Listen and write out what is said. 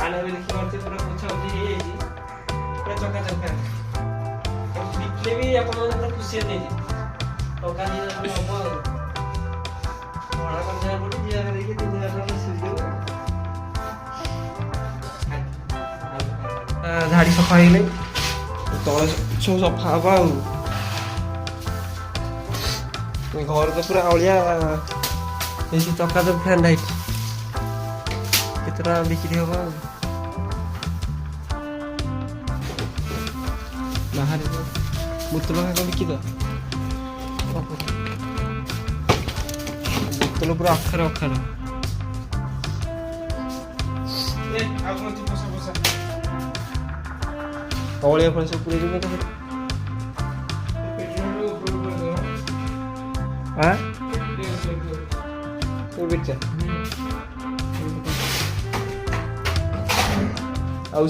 ଆଣେ ବି ଦେଖିପାରୁଥିବେ ପୁରା ପୋଛାପୋଛି ହେଇଯାଇଛି ପୁରା ଚକାଚକା। ବିକିଲେ ବି ଆପଣମାନେ ପୁରା ଖୁସି ହେଇଯାଇଛି। ଟଙ୍କା 2000 ହବ ଆଉ ଭଡ଼ା କରିଦେବାକୁ ପଡ଼ୁଛି 2000 ଦେଇକି 3000 ଟଙ୍କା ସୁଝିଦେବୁ। ଧାଡ଼ି ସଫା ହେଇଗଲେ ତଳେ ସବୁ ସଫା ହବ ଆଉ। ଘର ତ ପୁରା ଅଳିଆ ହେଇଛି ଚକାଚକ ଫ୍ୟାନ୍ ଲାଇଟ୍ କେତେ ଟଙ୍କା ବିକ୍ରି ହବ ଆଉ। ବାହାରେ ବୋତଲ ଭାଗ ବିକିଦ ବୋତଲ ପୁରା ଅଖାର ଅଖାର। ଅଳିଆ ଫଳିଆ ସବୁ ପୁରେଇ ଦେବେ ତାପରେ ଆଁ